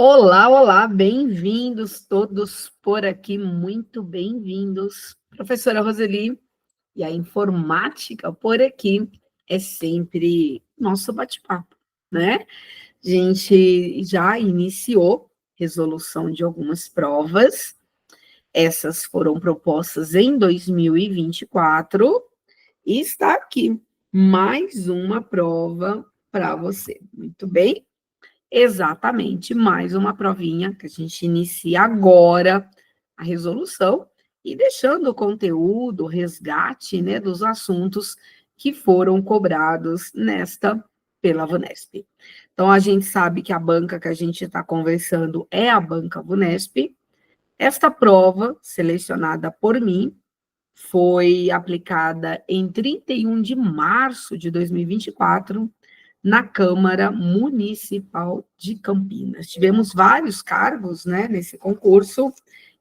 Olá, olá, bem-vindos todos por aqui, muito bem-vindos. Professora Roseli, e a informática por aqui é sempre nosso bate-papo, né? A gente já iniciou resolução de algumas provas, essas foram propostas em 2024, e está aqui mais uma prova para você. Muito bem? Exatamente, mais uma provinha que a gente inicia agora a resolução e deixando o conteúdo, o resgate, né, dos assuntos que foram cobrados nesta pela Vunesp. Então, a gente sabe que a banca que a gente está conversando é a banca Vunesp. Esta prova, selecionada por mim, foi aplicada em 31 de março de 2024 na Câmara Municipal de Campinas. Tivemos vários cargos, né, nesse concurso,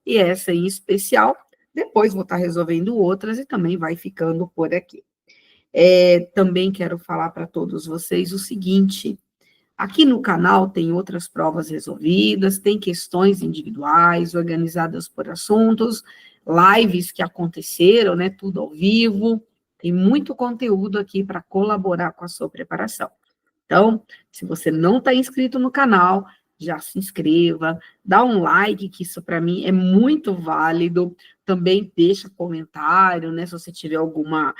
e essa em especial. Depois vou estar resolvendo outras e também vai ficando por aqui. Também quero falar para todos vocês o seguinte: aqui no canal tem outras provas resolvidas, tem questões individuais, organizadas por assuntos, lives que aconteceram, né, tudo ao vivo. Tem muito conteúdo aqui para colaborar com a sua preparação. Então, se você não está inscrito no canal, já se inscreva, dá um like, que isso para mim é muito válido. Também deixa comentário, né? Se você tiver alguma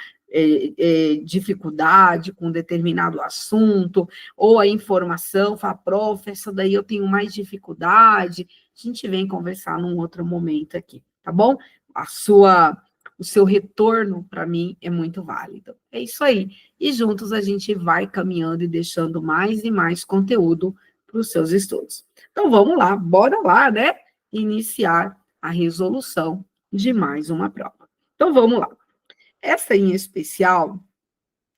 dificuldade com determinado assunto, ou a informação, fala, prof, essa daí eu tenho mais dificuldade. A gente vem conversar num outro momento aqui, tá bom? O seu retorno, para mim, é muito válido. É isso aí. E juntos a gente vai caminhando e deixando mais e mais conteúdo para os seus estudos. Então vamos lá, bora lá, né? Iniciar a resolução de mais uma prova. Então vamos lá. Essa em especial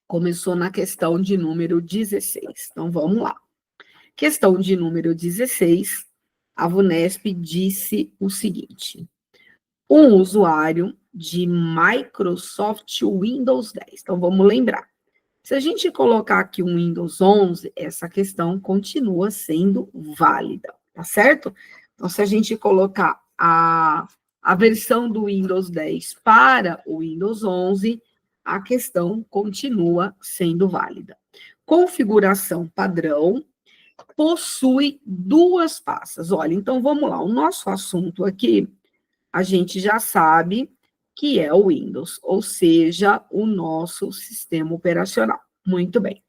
começou na questão de número 16. Então vamos lá. Questão de número 16, a Vunesp disse o seguinte: um usuário de Microsoft Windows 10. Então vamos lembrar. Se a gente colocar aqui um Windows 11, essa questão continua sendo válida, tá certo? Então, se a gente colocar a versão do Windows 10 para o Windows 11, a questão continua sendo válida. Configuração padrão possui duas pastas. Olha, então vamos lá. O nosso assunto aqui, a gente já sabe que é o Windows, ou seja, o nosso sistema operacional. Muito bem.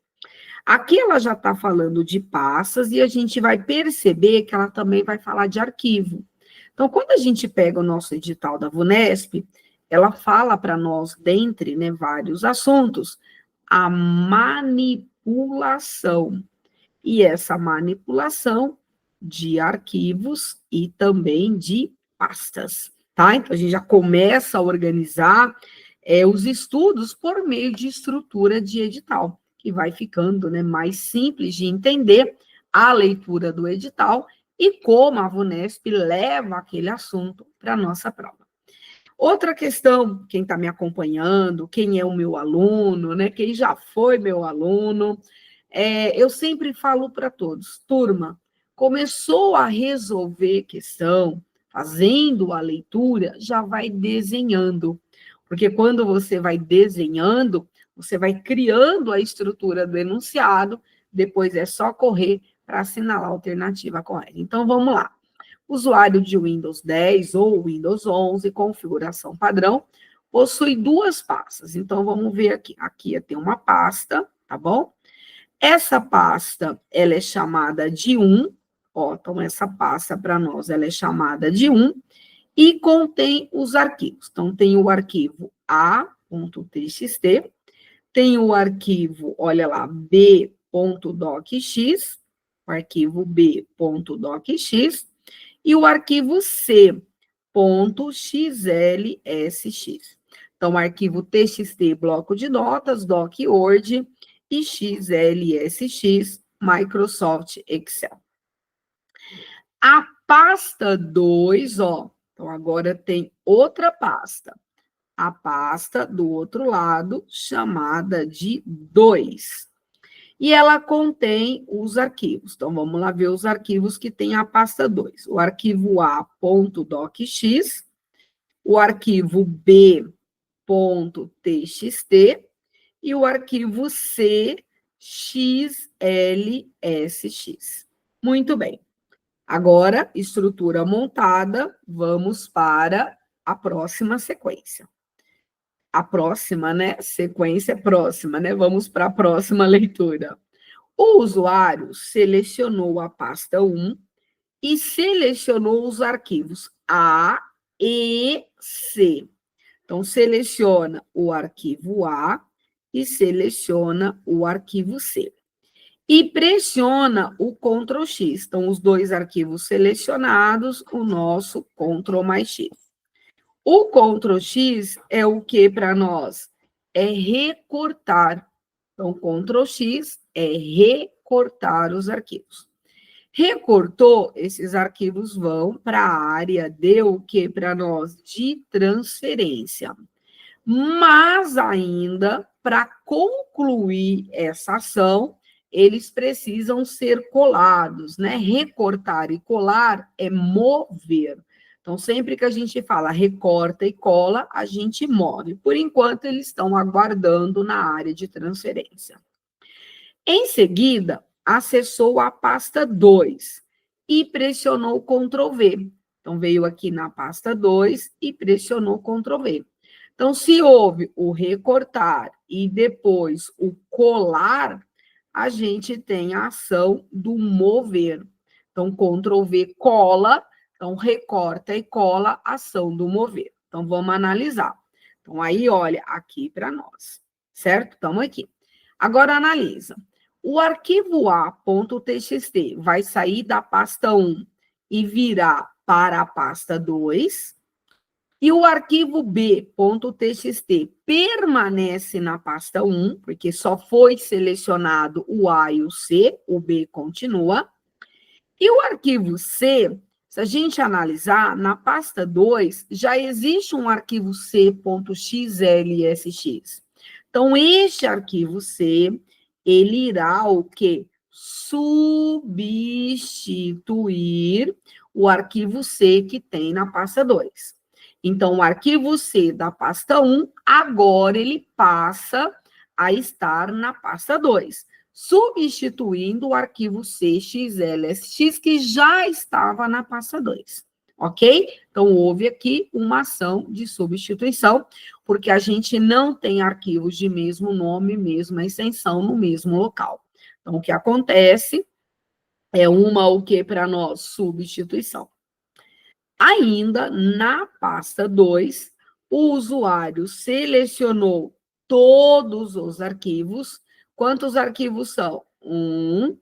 Aqui ela já está falando de pastas e a gente vai perceber que ela também vai falar de arquivo. Então, quando a gente pega o nosso edital da Vunesp, ela fala para nós, dentre, né, vários assuntos, a manipulação. E essa manipulação de arquivos e também de pastas, tá? Então, a gente já começa a organizar os estudos por meio de estrutura de edital, que vai ficando, né, mais simples de entender a leitura do edital e como a Vunesp leva aquele assunto para a nossa prova. Outra questão, quem está me acompanhando, quem é o meu aluno, né, quem já foi meu aluno, eu sempre falo para todos, turma, começou a resolver questão, fazendo a leitura, já vai desenhando. Porque quando você vai desenhando, você vai criando a estrutura do enunciado, depois é só correr para assinalar a alternativa correta. Então, vamos lá. Usuário de Windows 10 ou Windows 11, configuração padrão, possui duas pastas. Então, vamos ver aqui. Aqui tem uma pasta, tá bom? Essa pasta, ela é chamada de 1, ó, então essa pasta para nós, ela é chamada de 1, e contém os arquivos. Então, tem o arquivo A.txt, tem o arquivo, olha lá, B.docx, o arquivo B.docx, e o arquivo C.xlsx. Então, arquivo TXT, bloco de notas, DocWord, e XLSX, Microsoft Excel. A pasta 2, ó, então agora tem outra pasta. A pasta do outro lado, chamada de 2. e ela contém os arquivos. Então, vamos lá ver os arquivos que tem a pasta 2. O arquivo A.docx, o arquivo B.txt e o arquivo C.xlsx. Muito bem. Agora, estrutura montada, vamos para a próxima sequência. A próxima, né? Sequência próxima, né? Vamos para a próxima leitura. O usuário selecionou a pasta 1 e selecionou os arquivos A e C. Então, seleciona o arquivo A e seleciona o arquivo C. E pressiona o Ctrl X. Então, os dois arquivos selecionados, o nosso Ctrl mais X. O Ctrl X é o que para nós? É recortar. Então, Ctrl X é recortar os arquivos. Recortou, esses arquivos vão para a área de o que para nós? De transferência. Mas ainda, para concluir essa ação, eles precisam ser colados, né? Recortar e colar é mover. Então, sempre que a gente fala recorta e cola, a gente move. Por enquanto, eles estão aguardando na área de transferência. Em seguida, acessou a pasta 2 e pressionou Ctrl V. Então, veio aqui na pasta 2 e pressionou Ctrl V. Então, se houve o recortar e depois o colar, a gente tem a ação do mover. Então, Ctrl V cola, então recorta e cola, ação do mover. Então, vamos analisar. Então, aí, olha, aqui para nós, certo? Estamos aqui. Agora, analisa. O arquivo A.txt vai sair da pasta 1 e virar para a pasta 2, e o arquivo B.txt permanece na pasta 1, porque só foi selecionado o A e o C, o B continua. E o arquivo C, se a gente analisar, na pasta 2, já existe um arquivo C.xlsx. Então, este arquivo C, ele irá o quê? Substituir o arquivo C que tem na pasta 2. Então, o arquivo C da pasta 1, agora ele passa a estar na pasta 2, substituindo o arquivo CXLSX, que já estava na pasta 2, ok? Então, houve aqui uma ação de substituição, porque a gente não tem arquivos de mesmo nome, mesma extensão no mesmo local. Então, o que acontece é uma o que para nós? Substituição. Ainda na pasta 2, o usuário selecionou todos os arquivos. Quantos arquivos são? 1,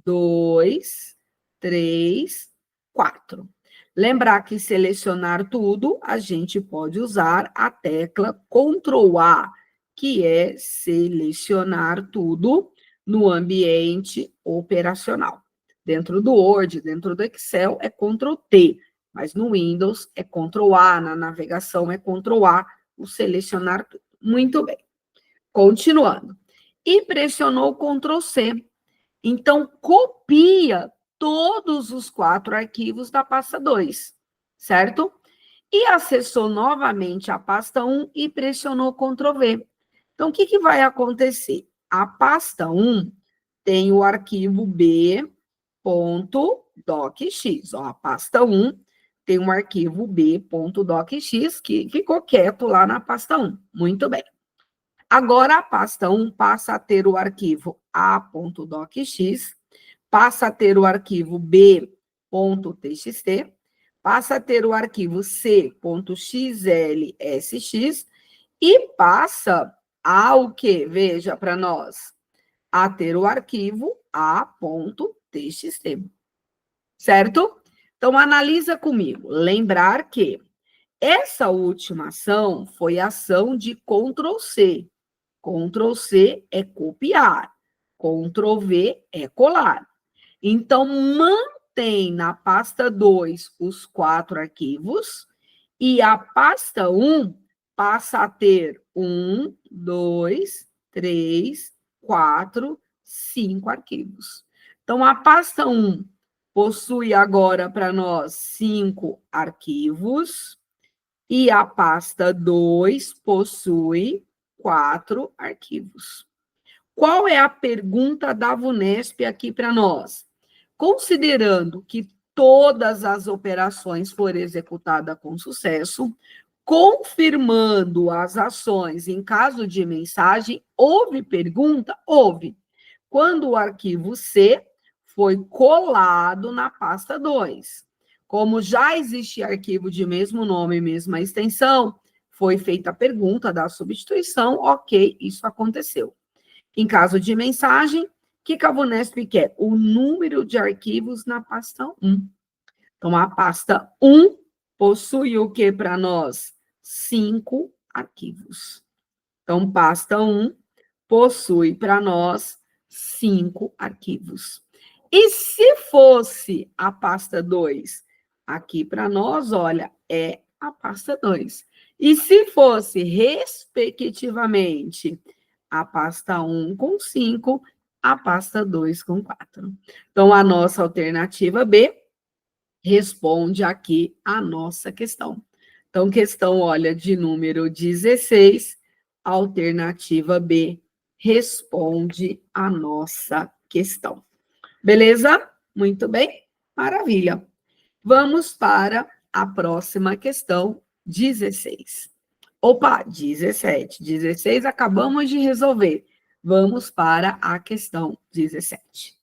2, 3, 4. Lembrar que selecionar tudo, a gente pode usar a tecla Ctrl A, que é selecionar tudo no ambiente operacional. Dentro do Word, dentro do Excel, é Ctrl T, mas no Windows é Ctrl A, na navegação é Ctrl A, o selecionar tudo. Muito bem. Continuando. E pressionou Ctrl C. Então, copia todos os 4 arquivos da pasta 2, certo? E acessou novamente a pasta 1 e pressionou Ctrl V. Então, o que vai acontecer? A pasta 1 tem o arquivo b.docx. A pasta 1 tem um arquivo b.docx que ficou quieto lá na pasta 1. Muito bem. Agora, a pasta 1 passa a ter o arquivo a.docx, passa a ter o arquivo b.txt, passa a ter o arquivo c.xlsx e passa ao que? Veja para nós, a ter o arquivo a.txt. Certo? Então, analisa comigo. Lembrar que essa última ação foi a ação de Ctrl C. Ctrl C é copiar, Ctrl V é colar. Então, mantém na pasta 2 os 4 arquivos e a pasta 1 passa a ter 1, 2, 3, 4, 5 arquivos. Então, a pasta 1 possui agora para nós 5 arquivos e a pasta 2 possui 4 arquivos. Qual é a pergunta da VUNESP aqui para nós? Considerando que todas as operações foram executadas com sucesso, confirmando as ações em caso de mensagem, houve pergunta? Houve. Quando o arquivo C foi colado na pasta 2. Como já existe arquivo de mesmo nome e mesma extensão, foi feita a pergunta da substituição, ok, isso aconteceu. Em caso de mensagem, o que a VUNESP quer? O número de arquivos na pasta 1. Então, a pasta 1 possui o que para nós? 5 arquivos. Então, pasta 1 possui para nós 5 arquivos. E se fosse a pasta 2? Aqui para nós, olha, é a pasta 2. E se fosse, respectivamente, a pasta 1 com 5, a pasta 2 com 4. Então, a nossa alternativa B responde aqui a nossa questão. Então, questão, olha, de número 16, alternativa B responde a nossa questão. Beleza? Muito bem? Maravilha. Vamos para a próxima questão, 16. Opa, 17. 16 acabamos de resolver. Vamos para a questão 17.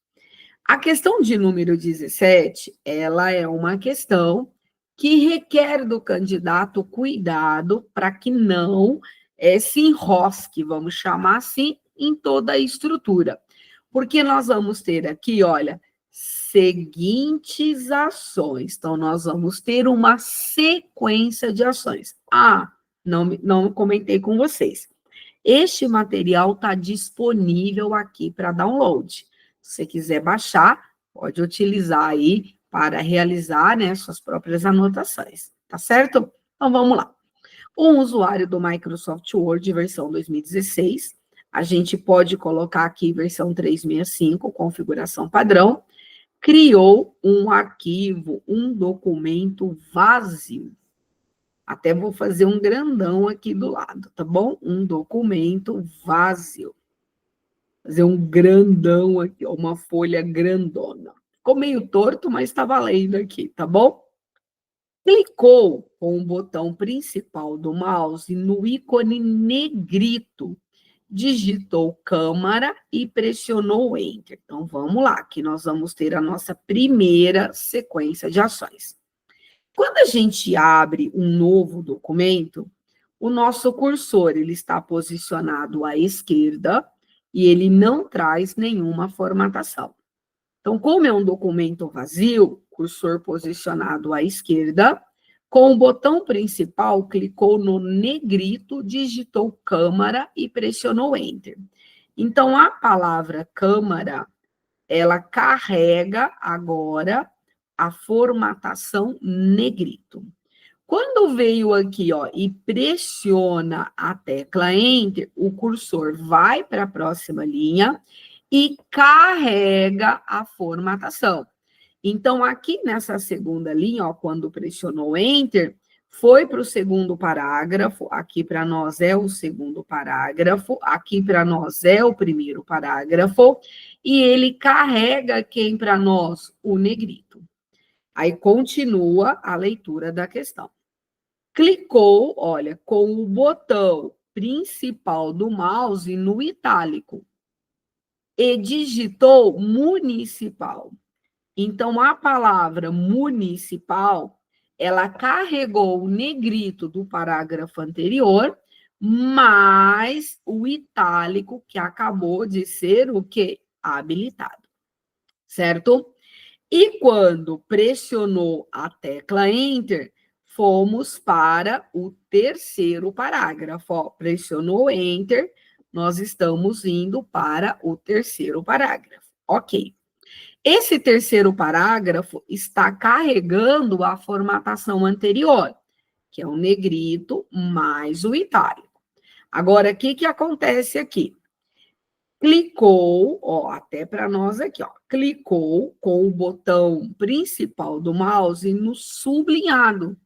A questão de número 17, ela é uma questão que requer do candidato cuidado para que não se enrosque, vamos chamar assim, em toda a estrutura. Porque nós vamos ter aqui, olha, seguintes ações. Então, nós vamos ter uma sequência de ações. Ah, não comentei com vocês. Este material está disponível aqui para download. Se você quiser baixar, pode utilizar aí para realizar, né, suas próprias anotações, tá certo? Então, vamos lá. Um usuário do Microsoft Word, versão 2016, a gente pode colocar aqui versão 365, configuração padrão, criou um arquivo, um documento vazio. Até vou fazer um grandão aqui do lado, tá bom? Um documento vazio. Fazer um grandão aqui, uma folha grandona. Ficou meio torto, mas está valendo aqui, tá bom? Clicou com o botão principal do mouse no ícone negrito, digitou Câmara e pressionou Enter. Então, vamos lá, que nós vamos ter a nossa primeira sequência de ações. Quando a gente abre um novo documento, o nosso cursor ele está posicionado à esquerda e ele não traz nenhuma formatação. Então, como é um documento vazio, cursor posicionado à esquerda, com o botão principal, clicou no negrito, digitou Câmara e pressionou Enter. Então, a palavra Câmara, ela carrega agora a formatação negrito. Quando veio aqui, ó, e pressiona a tecla Enter, o cursor vai para a próxima linha e carrega a formatação. Então, aqui nessa segunda linha, ó, quando pressionou Enter, foi para o segundo parágrafo, aqui para nós é o segundo parágrafo, aqui para nós é o primeiro parágrafo, e ele carrega quem para nós? O negrito. Aí continua a leitura da questão. Clicou, olha, com o botão principal do mouse no itálico e digitou municipal. Então, a palavra municipal, ela carregou o negrito do parágrafo anterior, mais o itálico que acabou de ser o quê? Habilitado. Certo? E quando pressionou a tecla Enter, fomos para o terceiro parágrafo. Ó, pressionou Enter, nós estamos indo para o terceiro parágrafo. Ok. Esse terceiro parágrafo está carregando a formatação anterior, que é o negrito mais o itálico. Agora, o que acontece aqui? clicou, ó, até para nós aqui, ó, clicou com o botão principal do mouse no sublinhado.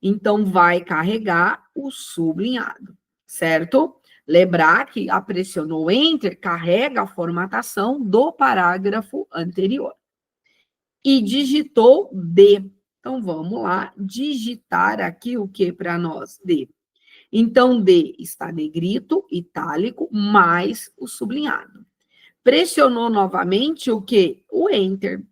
Então, vai carregar o sublinhado, certo? Lembrar que pressionou Enter, carrega a formatação do parágrafo anterior. E digitou D. Então, vamos lá, digitar aqui o que para nós? D. Então, D está negrito, itálico, mais o sublinhado. Pressionou novamente o quê? O Enter.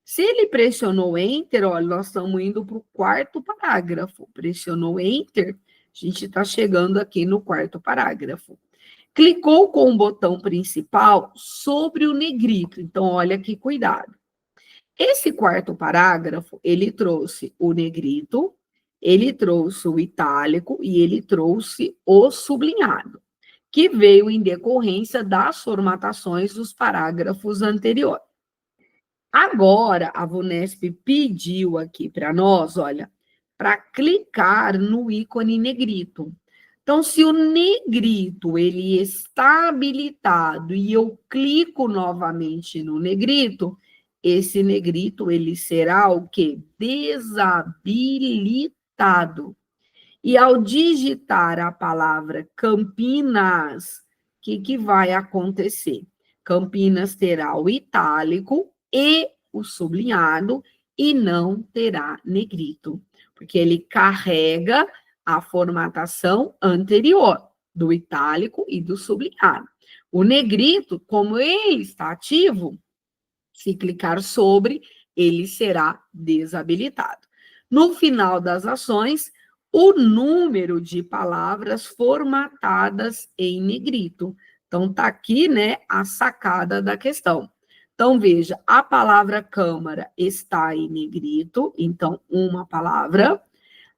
Se ele pressionou Enter, olha, nós estamos indo para o quarto parágrafo. Pressionou Enter, a gente está chegando aqui no quarto parágrafo. Clicou com o botão principal sobre o negrito. Então, olha que cuidado. Esse quarto parágrafo, ele trouxe o negrito, ele trouxe o itálico e ele trouxe o sublinhado, que veio em decorrência das formatações dos parágrafos anteriores. Agora, a VUNESP pediu aqui para nós, olha, para clicar no ícone negrito. Então, se o negrito ele está habilitado e eu clico novamente no negrito, esse negrito ele será o quê? Desabilitado. E ao digitar a palavra Campinas, o que vai acontecer? Campinas terá o itálico e o sublinhado e não terá negrito, porque ele carrega a formatação anterior do itálico e do sublinhado. O negrito, como ele está ativo, se clicar sobre, ele será desabilitado. No final das ações, o número de palavras formatadas em negrito. Então, está aqui, né, a sacada da questão. Então, veja, a palavra Câmara está em negrito, então, uma palavra.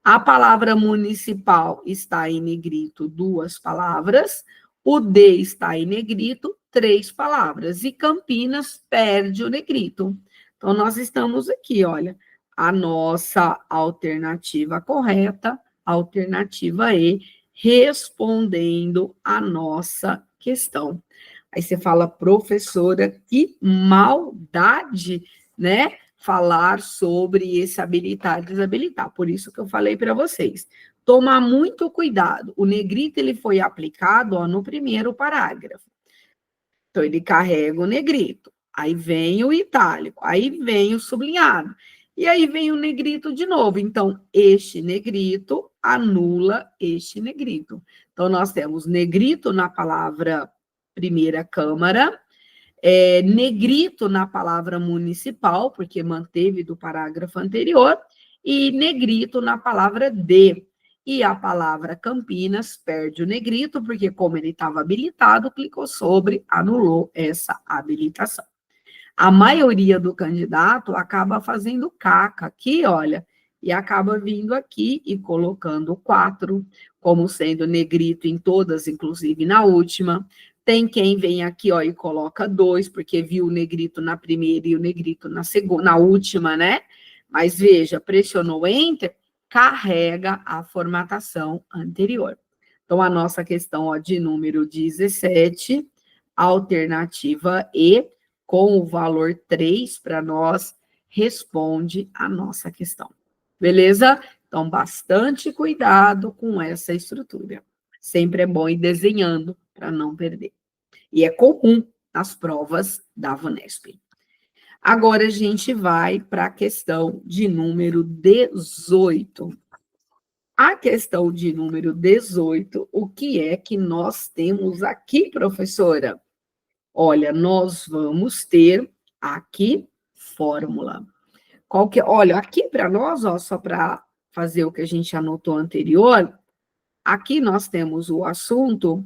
A palavra municipal está em negrito, duas palavras. O D está em negrito, três palavras. E Campinas perde o negrito. Então, nós estamos aqui, olha, a nossa alternativa correta, alternativa E, respondendo a nossa questão. Aí você fala, professora, que maldade, né? Falar sobre esse habilitar e desabilitar. Por isso que eu falei para vocês. Tomar muito cuidado. O negrito ele foi aplicado ó, no primeiro parágrafo. Então, ele carrega o negrito. Aí vem o itálico. Aí vem o sublinhado. E aí vem o negrito de novo. Então, este negrito anula este negrito. Então, nós temos negrito na palavra primeira Câmara, negrito na palavra municipal, porque manteve do parágrafo anterior, e negrito na palavra de. E a palavra Campinas perde o negrito, porque como ele estava habilitado, clicou sobre, anulou essa habilitação. A maioria do candidato acaba fazendo caca aqui, olha, e acaba vindo aqui e colocando 4, como sendo negrito em todas, inclusive na última. Tem quem vem aqui, ó, e coloca 2, porque viu o negrito na primeira e o negrito na segunda, na última, né? Mas veja, pressionou Enter, carrega a formatação anterior. Então, a nossa questão, ó, de número 17, alternativa E, com o valor 3 para nós, responde a nossa questão. Beleza? Então, bastante cuidado com essa estrutura. Sempre é bom ir desenhando para não perder. E é comum nas provas da VUNESP. Agora a gente vai para a questão de número 18. A questão de número 18, o que é que nós temos aqui, professora? Olha, nós vamos ter aqui fórmula. Qual que, olha, aqui para nós, ó, só para fazer o que a gente anotou anterior, aqui nós temos o assunto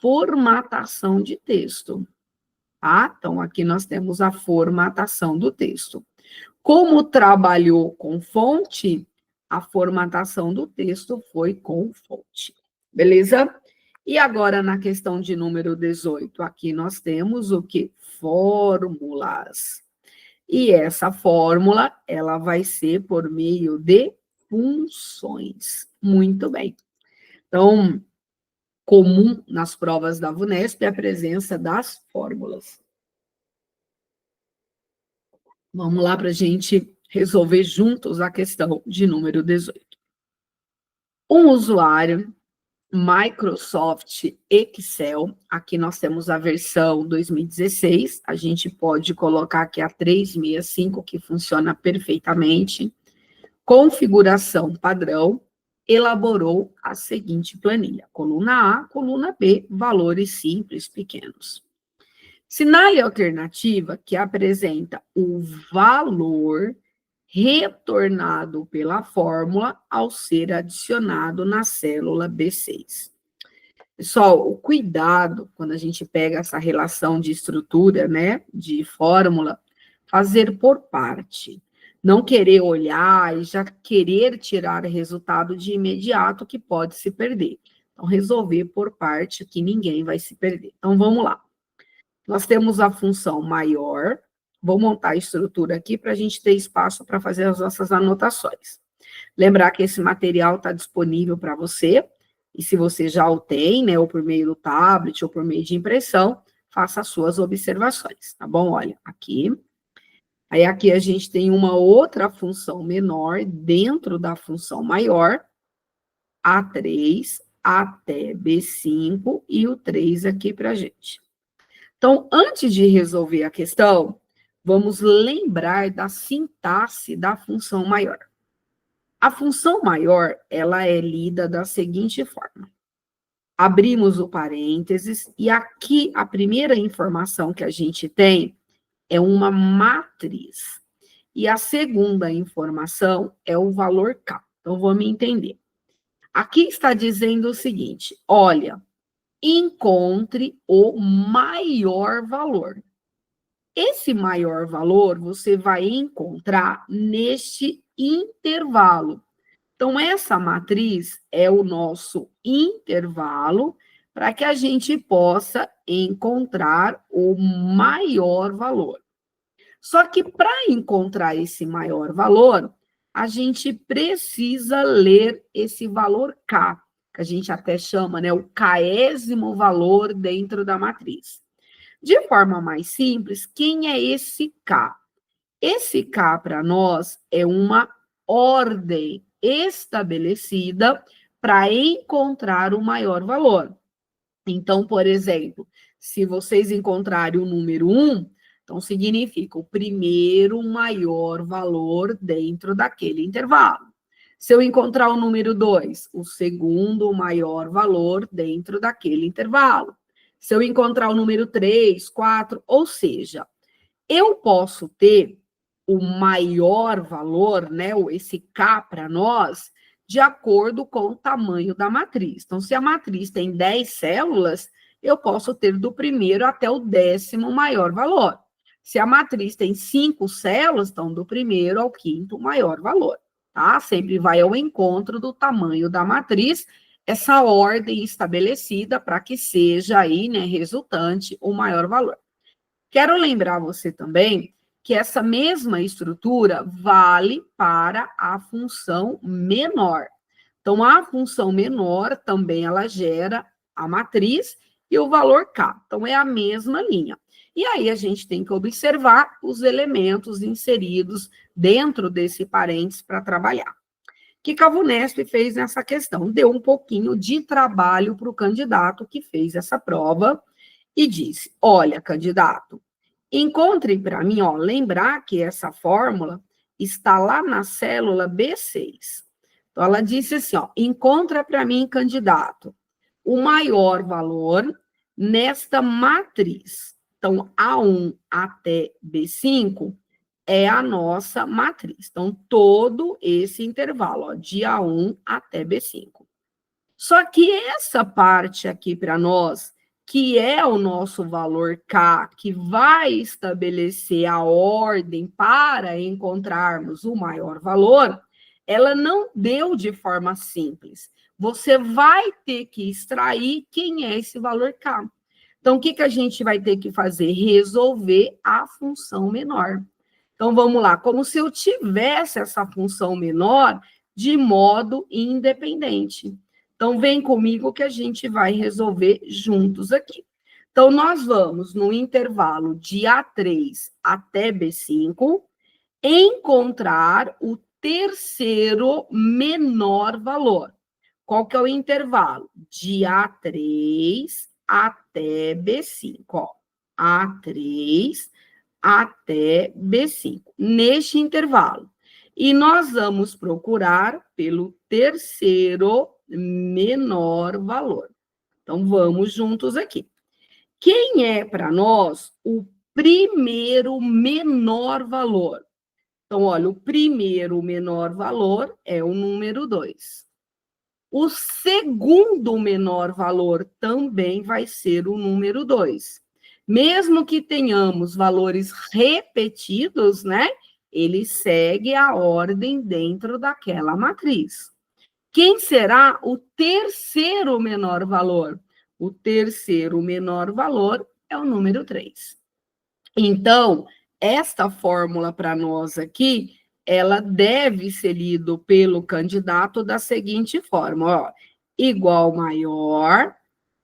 formatação de texto, tá? Então, aqui nós temos a formatação do texto. Como trabalhou com fonte, a formatação do texto foi com fonte, beleza? E agora, na questão de número 18, aqui nós temos o que? Fórmulas. E essa fórmula, ela vai ser por meio de funções. Muito bem. Então, comum nas provas da VUNESP é a presença das fórmulas. Vamos lá para a gente resolver juntos a questão de número 18. Um usuário Microsoft Excel, aqui nós temos a versão 2016, a gente pode colocar aqui a 365, que funciona perfeitamente. Configuração padrão, elaborou a seguinte planilha: coluna A, coluna B, valores simples pequenos. Sinale a alternativa que apresenta o valor retornado pela fórmula ao ser adicionado na célula B6. Pessoal, o cuidado quando a gente pega essa relação de estrutura, né, de fórmula, fazer por parte. Não querer olhar e já querer tirar resultado de imediato que pode se perder. Então, resolver por parte que ninguém vai se perder. Então, vamos lá. Nós temos a função maior. Vou montar a estrutura aqui para a gente ter espaço para fazer as nossas anotações. Lembrar que esse material está disponível para você, e se você já o tem, né, ou por meio do tablet, ou por meio de impressão, faça as suas observações, tá bom? Olha, aqui. Aí aqui a gente tem uma outra função menor dentro da função maior, A3 até B5, e o 3 aqui para a gente. Então, antes de resolver a questão, vamos lembrar da sintaxe da função maior. A função maior, ela é lida da seguinte forma. Abrimos o parênteses, e aqui a primeira informação que a gente tem é uma matriz. E a segunda informação é o valor K. Então, vamos entender. Aqui está dizendo o seguinte, olha, encontre o maior valor. Esse maior valor você vai encontrar neste intervalo. Então, essa matriz é o nosso intervalo para que a gente possa encontrar o maior valor. Só que para encontrar esse maior valor, a gente precisa ler esse valor K, que a gente até chama, né, o késimo valor dentro da matriz. De forma mais simples, quem é esse K? Esse K para nós é uma ordem estabelecida para encontrar o maior valor. Então, por exemplo, se vocês encontrarem o número 1, então significa o primeiro maior valor dentro daquele intervalo. Se eu encontrar o número 2, o segundo maior valor dentro daquele intervalo. Se eu encontrar o número 3, 4, ou seja, eu posso ter o maior valor, né, esse K para nós, de acordo com o tamanho da matriz. Então, se a matriz tem 10 células, eu posso ter do primeiro até o 10º maior valor. Se a matriz tem 5 células, então do primeiro ao 5º maior valor, tá? Sempre vai ao encontro do tamanho da matriz, essa ordem estabelecida para que seja aí, né, resultante o maior valor. Quero lembrar você também que essa mesma estrutura vale para a função menor. Então, a função menor também ela gera a matriz e o valor K. Então, é a mesma linha. E aí, a gente tem que observar os elementos inseridos dentro desse parênteses para trabalhar. O que a VUNESP fez nessa questão? Deu um pouquinho de trabalho para o candidato que fez essa prova e disse, olha, candidato, encontre para mim, ó, lembrar que essa fórmula está lá na célula B6. Então, ela disse assim, ó, encontra para mim, candidato, o maior valor nesta matriz. Então, A1 até B5 é a nossa matriz. Então, todo esse intervalo, ó, de A1 até B5. Só que essa parte aqui para nós, que é o nosso valor K, que vai estabelecer a ordem para encontrarmos o maior valor, ela não deu de forma simples. Você vai ter que extrair quem é esse valor K. Então, o que a gente vai ter que fazer? Resolver a função menor. Então, vamos lá. Como se eu tivesse essa função menor de modo independente. Então, vem comigo que a gente vai resolver juntos aqui. Então, nós vamos, no intervalo de A3 até B5, encontrar o terceiro menor valor. Qual que é o intervalo? De A3 até B5, ó. A3 até B5, neste intervalo. E nós vamos procurar pelo terceiro menor valor. Então, vamos juntos aqui. Quem é para nós o primeiro menor valor? Então, olha, o primeiro menor valor é o número 2. O segundo menor valor também vai ser o número 2. Mesmo que tenhamos valores repetidos, né? Ele segue a ordem dentro daquela matriz. Quem será o terceiro menor valor? O terceiro menor valor é o número 3. Então, esta fórmula para nós aqui, ela deve ser lida pelo candidato da seguinte forma, ó, igual maior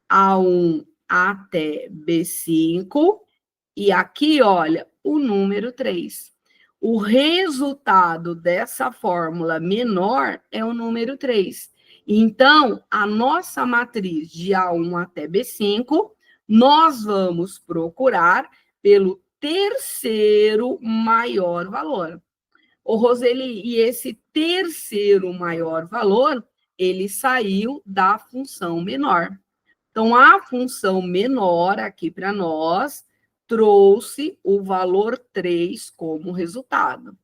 A1 até B5, e aqui, olha, o número 3. O resultado dessa fórmula menor é o número 3. Então, a nossa matriz de A1 até B5, nós vamos procurar pelo terceiro maior valor. Ô, Roseli, e esse terceiro maior valor, ele saiu da função menor. Então, a função menor aqui para nós trouxe o valor 3 como resultado.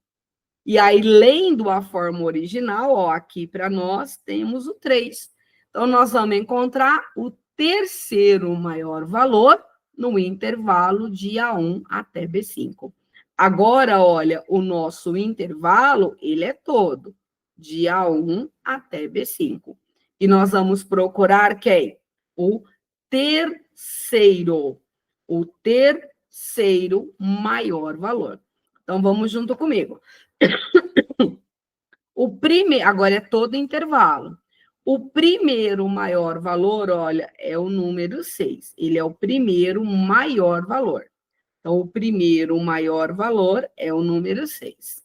E aí, lendo a forma original, ó, aqui para nós temos o 3. Então, nós vamos encontrar o terceiro maior valor no intervalo de A1 até B5. Agora, olha, o nosso intervalo, ele é todo, de A1 até B5. E nós vamos procurar quem? O terceiro maior valor. Então, vamos junto comigo. Agora é todo intervalo. O primeiro maior valor, olha, é o número 6. Ele é o primeiro maior valor. Então, o primeiro maior valor é o número 6.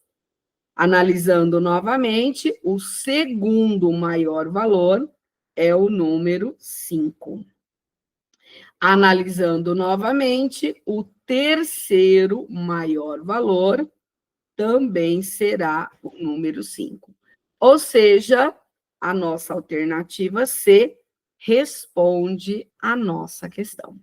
Analisando novamente, o segundo maior valor é o número 5. Analisando novamente, o terceiro maior valor também será o número 5. Ou seja, a nossa alternativa C responde à nossa questão.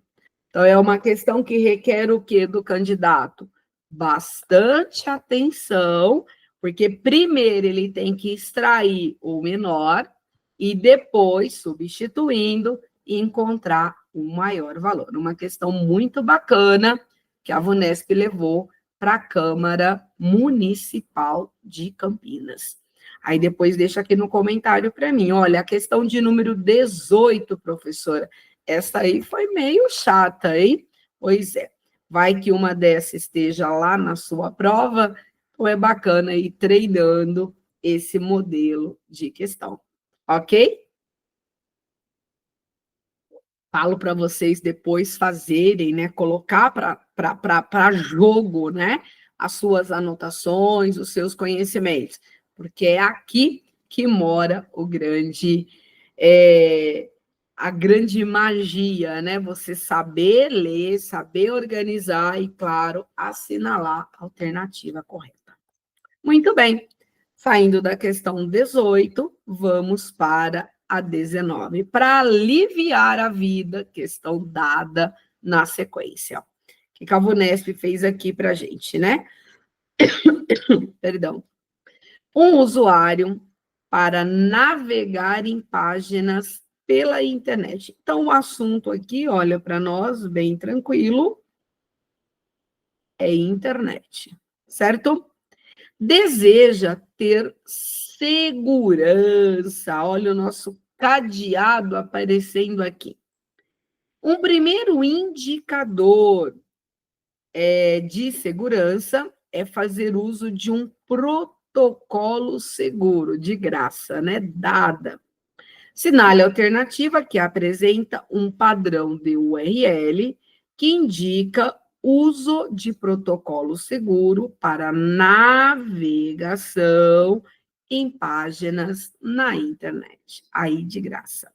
Então, é uma questão que requer o quê do candidato? Bastante atenção, porque primeiro ele tem que extrair o menor e depois, substituindo, encontrar o maior valor. Uma questão muito bacana que a VUNESP levou para a Câmara Municipal de Campinas. Aí depois deixa aqui no comentário para mim. Olha, a questão de número 18, professora, essa aí foi meio chata, hein? Pois é. Vai que uma dessas esteja lá na sua prova, então é bacana ir treinando esse modelo de questão. Ok? Falo para vocês depois fazerem, né? Colocar para jogo, né? As suas anotações, os seus conhecimentos, porque é aqui que mora a grande magia, né? Você saber ler, saber organizar e, claro, assinalar a alternativa correta. Muito bem. Saindo da questão 18, vamos para a 19. Para aliviar a vida, questão dada na sequência. O que a VUNESP fez aqui para a gente, né? Perdão. Um usuário para navegar em páginas pela internet. Então, o assunto aqui, olha, para nós, bem tranquilo, é internet, certo? Deseja ter segurança. Olha o nosso cadeado aparecendo aqui. Um primeiro indicador de segurança é fazer uso de um protocolo seguro, de graça, né? Dada. Assinale a alternativa que apresenta um padrão de URL que indica uso de protocolo seguro para navegação em páginas na internet, aí de graça.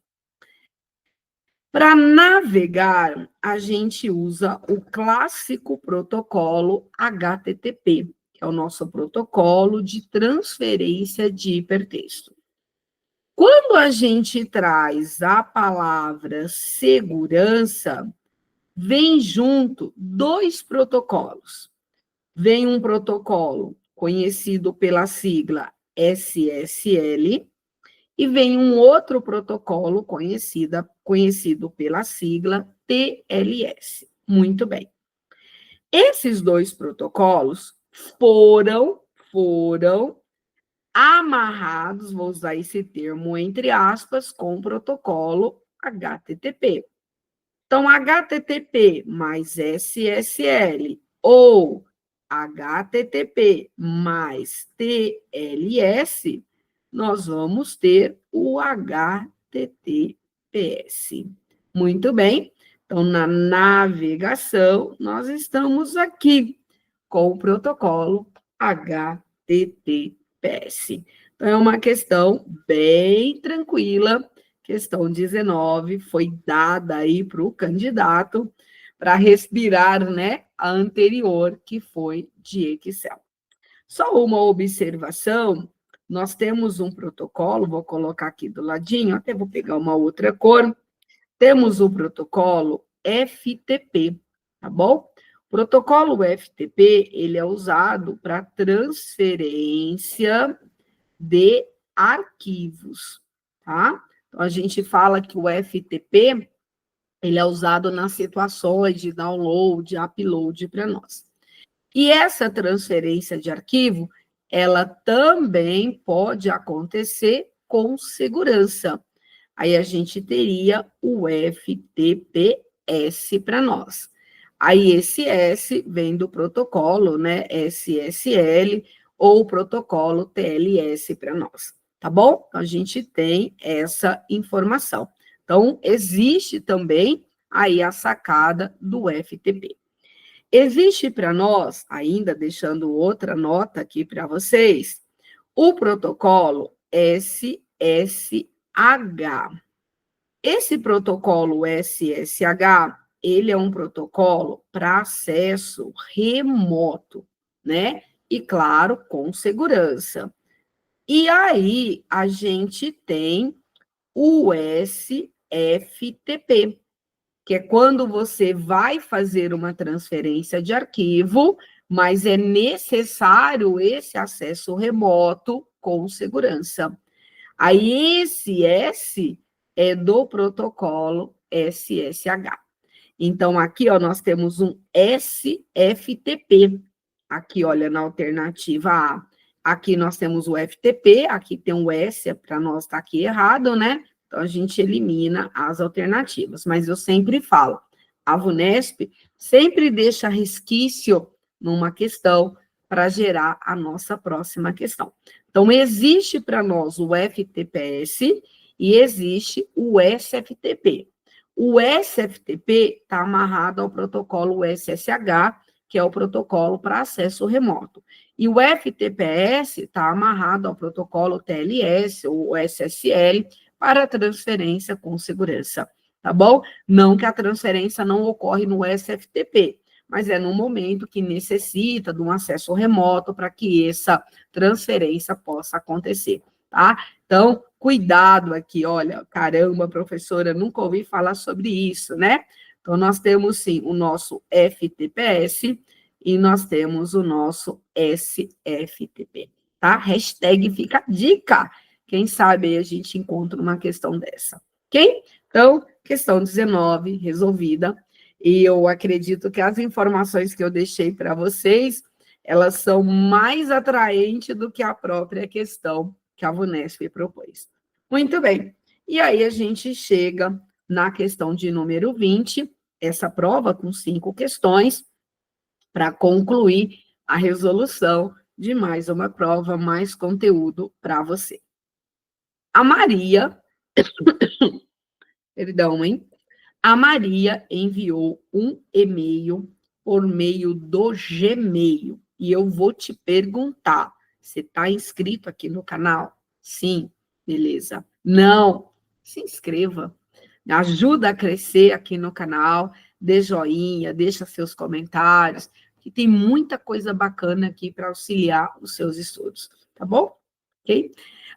Para navegar, a gente usa o clássico protocolo HTTP, que é o nosso protocolo de transferência de hipertexto. Quando a gente traz a palavra segurança, vem junto dois protocolos. Vem um protocolo conhecido pela sigla SSL e vem um outro protocolo conhecido pela sigla TLS. Muito bem. Esses dois protocolos foram amarrados, vou usar esse termo entre aspas, com o protocolo HTTP. Então, HTTP mais SSL ou HTTP mais TLS, nós vamos ter o HTTPS. Muito bem. Então, na navegação, nós estamos aqui com o protocolo HTTPS. Então, é uma questão bem tranquila. Questão 19 foi dada aí para o candidato para respirar, né, a anterior, que foi de Excel. Só uma observação, nós temos um protocolo, vou colocar aqui do ladinho, até vou pegar uma outra cor, temos o protocolo FTP, tá bom? O protocolo FTP, ele é usado para transferência de arquivos, tá? Então, a gente fala que o FTP, ele é usado nas situações de download, upload para nós. E essa transferência de arquivo, ela também pode acontecer com segurança. Aí a gente teria o FTPS para nós. Aí esse S vem do protocolo, né, SSL, ou o protocolo TLS para nós, tá bom? Então, a gente tem essa informação. Então, existe também aí a sacada do FTP. Existe para nós, ainda deixando outra nota aqui para vocês, o protocolo SSH. Esse protocolo SSH, ele é um protocolo para acesso remoto, né? E, claro, com segurança. E aí, a gente tem o SFTP, que é quando você vai fazer uma transferência de arquivo, mas é necessário esse acesso remoto com segurança. Aí, esse S é do protocolo SSH. Então, aqui, ó, nós temos um SFTP. Aqui, olha, na alternativa A. Aqui nós temos o FTP, aqui tem um S, para nós tá aqui errado, né? Então, a gente elimina as alternativas. Mas eu sempre falo, a VUNESP sempre deixa resquício numa questão para gerar a nossa próxima questão. Então, existe para nós o FTPS e existe o SFTP. O SFTP está amarrado ao protocolo SSH, que é o protocolo para acesso remoto. E o FTPS está amarrado ao protocolo TLS ou SSL para transferência com segurança, tá bom? Não que a transferência não ocorre no SFTP, mas é no momento que necessita de um acesso remoto para que essa transferência possa acontecer, tá? Então, cuidado aqui, olha, caramba, professora, nunca ouvi falar sobre isso, né? Então, nós temos, sim, o nosso FTPS e nós temos o nosso SFTP, tá? Hashtag fica a dica. Quem sabe aí a gente encontra uma questão dessa, ok? Então, questão 19, resolvida. E eu acredito que as informações que eu deixei para vocês, elas são mais atraentes do que a própria questão que a VUNESP propôs. Muito bem. E aí a gente chega na questão de número 20, essa prova com 5 questões, para concluir a resolução de mais uma prova, mais conteúdo para você. A Maria Perdão, hein? A Maria enviou um e-mail por meio do Gmail. E eu vou te perguntar: você está inscrito aqui no canal? Sim, beleza. Não, se inscreva. Me ajuda a crescer aqui no canal. Dê joinha, deixa seus comentários, que tem muita coisa bacana aqui para auxiliar os seus estudos, tá bom? Ok?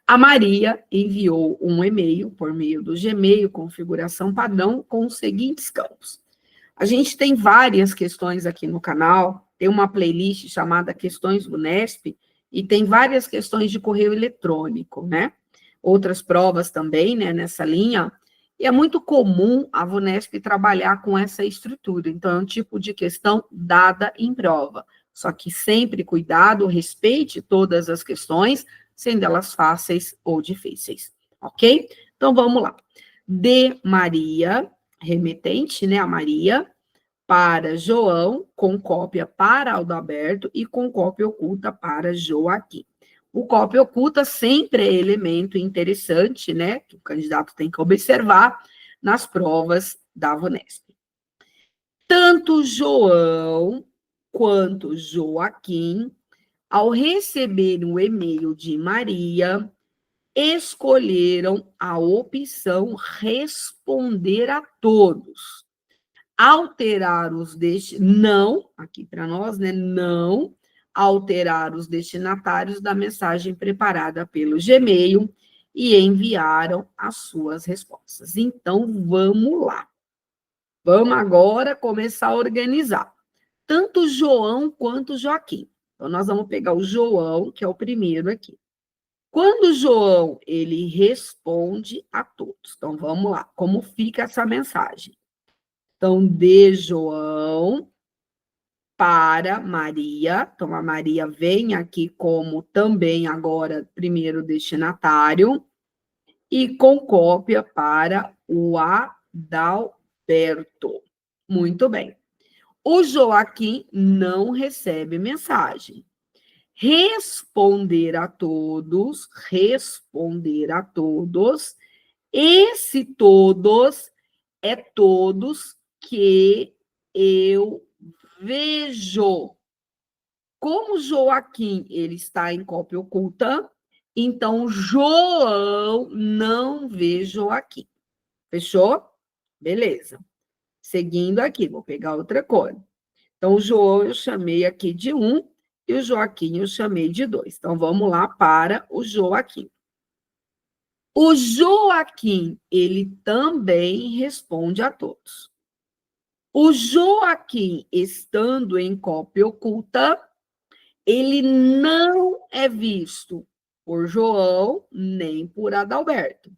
A Maria enviou um e-mail por meio do Gmail, configuração padrão, com os seguintes campos. A gente tem várias questões aqui no canal, tem uma playlist chamada Questões do Nesp, e tem várias questões de correio eletrônico, né? Outras provas também, né, nessa linha. E é muito comum a VUNESP trabalhar com essa estrutura. Então, é um tipo de questão dada em prova. Só que sempre cuidado, respeite todas as questões, sendo elas fáceis ou difíceis, ok? Então, vamos lá. De Maria, remetente, né, a Maria, para João, com cópia para Adalberto e com cópia oculta para Joaquim. O cópia oculta sempre é elemento interessante, né, que o candidato tem que observar nas provas da VUNESP. Tanto João quanto Joaquim, ao receber o e-mail de Maria, escolheram a opção responder a todos. Alterar os não, aqui para nós, né? Não alterar os destinatários da mensagem preparada pelo Gmail e enviaram as suas respostas. Então, vamos lá. Vamos agora começar a organizar. Tanto João quanto Joaquim. Então, nós vamos pegar o João, que é o primeiro aqui. Quando o João, ele responde a todos. Então, vamos lá. Como fica essa mensagem? Então, de João para Maria. Então, a Maria vem aqui como também agora primeiro destinatário e com cópia para o Adalberto. Muito bem. O Joaquim não recebe mensagem. Responder a todos, esse todos é todos que eu vejo. Como Joaquim ele está em cópia oculta, então João não vê Joaquim. Fechou? Beleza. Seguindo aqui, vou pegar outra cor. Então, o João eu chamei aqui de 1 e o Joaquim eu chamei de 2. Então, vamos lá para o Joaquim. O Joaquim, ele também responde a todos. O Joaquim, estando em cópia oculta, ele não é visto por João nem por Adalberto.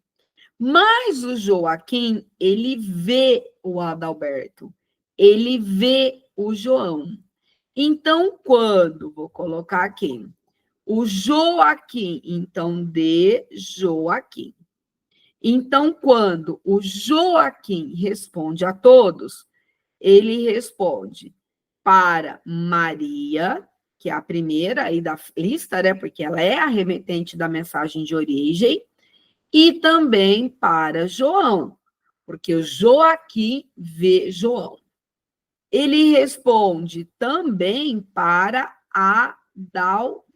Mas o Joaquim, ele vê o Adalberto, ele vê o João. Então, quando, vou colocar aqui, o Joaquim, então, de Joaquim. Então, quando o Joaquim responde a todos, ele responde para Maria, que é a primeira aí da lista, né? Porque ela é a remetente da mensagem de origem, e também para João, porque o Joaquim vê João. Ele responde também para Adalberto,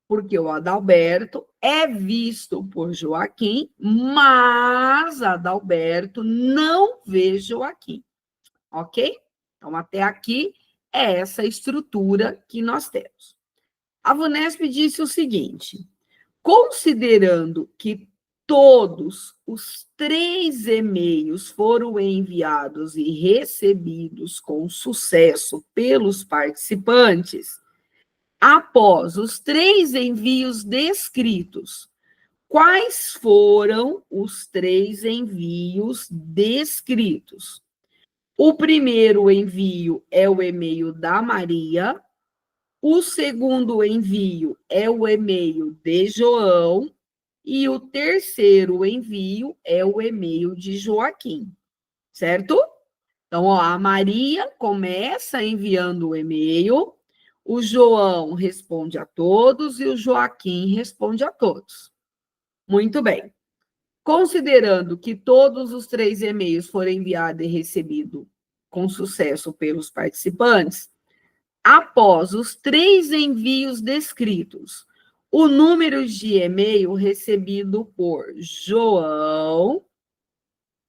porque o Adalberto é visto por Joaquim, mas Adalberto não vê Joaquim, ok? Então, até aqui é essa estrutura que nós temos. A VUNESP disse o seguinte: considerando que todos os 3 e-mails foram enviados e recebidos com sucesso pelos participantes, após os 3 envios descritos, quais foram os 3 envios descritos? O primeiro envio é o e-mail da Maria, o segundo envio é o e-mail de João e o terceiro envio é o e-mail de Joaquim, certo? Então, ó, a Maria começa enviando o e-mail, o João responde a todos e o Joaquim responde a todos. Muito bem. Considerando que todos os 3 e-mails foram enviados e recebidos com sucesso pelos participantes, após os 3 envios descritos, o número de e-mail recebido por João,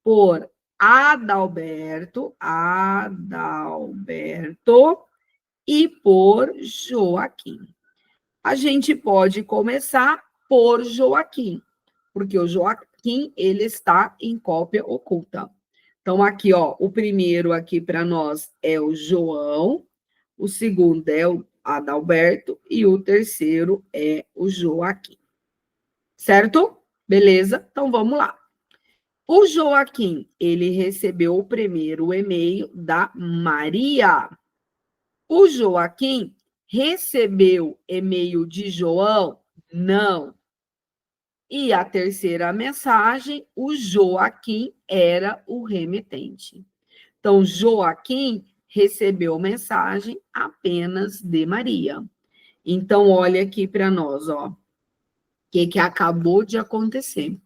por Adalberto e por Joaquim. A gente pode começar por Joaquim, porque o Joaquim, ele está em cópia oculta. Então, aqui, ó, o primeiro aqui para nós é o João, o segundo é o Adalberto e o terceiro é o Joaquim. Certo? Beleza? Então, vamos lá. O Joaquim, ele recebeu o primeiro e-mail da Maria. O Joaquim recebeu e-mail de João? Não. E a terceira mensagem, o Joaquim era o remetente. Então, Joaquim recebeu mensagem apenas de Maria. Então, olha aqui para nós, ó. O que acabou de acontecer?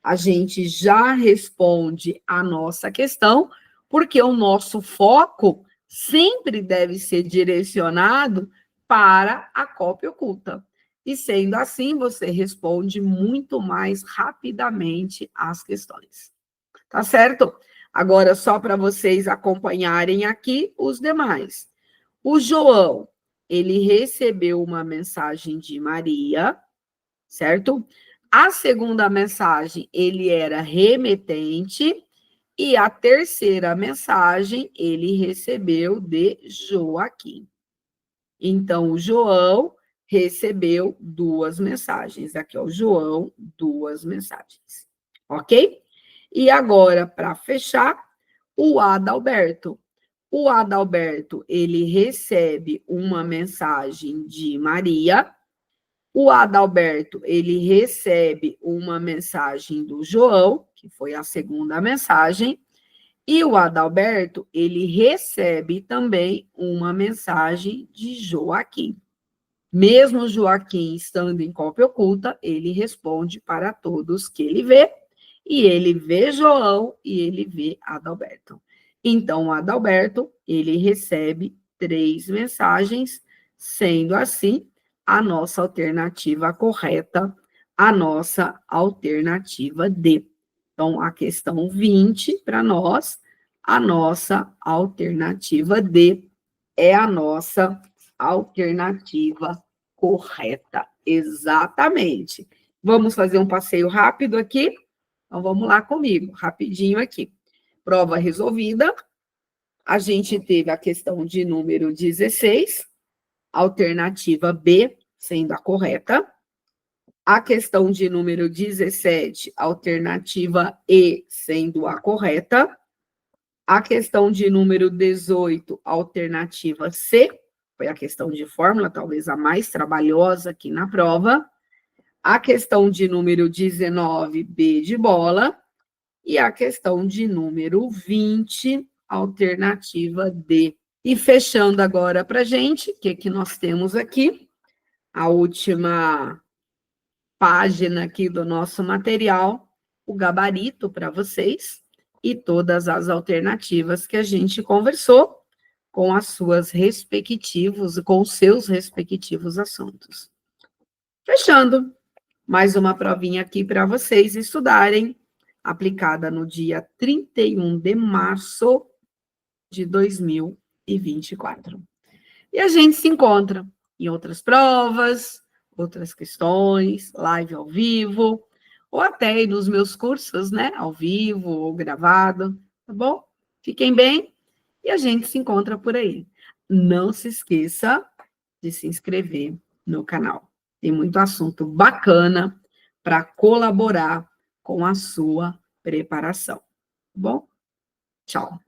A gente já responde a nossa questão, porque o nosso foco sempre deve ser direcionado para a cópia oculta. E sendo assim, você responde muito mais rapidamente as questões. Tá certo? Agora, só para vocês acompanharem aqui os demais. O João, ele recebeu uma mensagem de Maria, certo? A segunda mensagem, ele era remetente. E a terceira mensagem, ele recebeu de Joaquim. Então, o João recebeu 2 mensagens. Aqui, ó, o João, 2 mensagens. Ok? E agora, para fechar, o Adalberto. O Adalberto, ele recebe uma mensagem de Maria. O Adalberto, ele recebe uma mensagem do João, que foi a segunda mensagem. E o Adalberto, ele recebe também uma mensagem de Joaquim. Mesmo Joaquim estando em cópia oculta, ele responde para todos que ele vê, e ele vê João e ele vê Adalberto. Então, o Adalberto, ele recebe 3 mensagens, sendo assim a nossa alternativa correta, a nossa alternativa D. Então, a questão 20, para nós, a nossa alternativa D é a nossa alternativa correta. Exatamente. Vamos fazer um passeio rápido aqui? Então, vamos lá comigo, rapidinho aqui. Prova resolvida. A gente teve a questão de número 16, alternativa B, sendo a correta. A questão de número 17, alternativa E, sendo a correta. A questão de número 18, alternativa C, foi a questão de fórmula, talvez a mais trabalhosa aqui na prova. A questão de número 19, B de bola. E a questão de número 20, alternativa D. E fechando agora para a gente, o que nós temos aqui? A última página aqui do nosso material, o gabarito para vocês e todas as alternativas que a gente conversou com as suas respectivos, com os seus respectivos assuntos. Fechando, mais uma provinha aqui para vocês estudarem, aplicada no dia 31 de março de 2024. E a gente se encontra em outras provas, outras questões, live ao vivo, ou até nos meus cursos, né, ao vivo ou gravado, tá bom? Fiquem bem e a gente se encontra por aí. Não se esqueça de se inscrever no canal. Tem muito assunto bacana para colaborar com a sua preparação, tá bom? Tchau.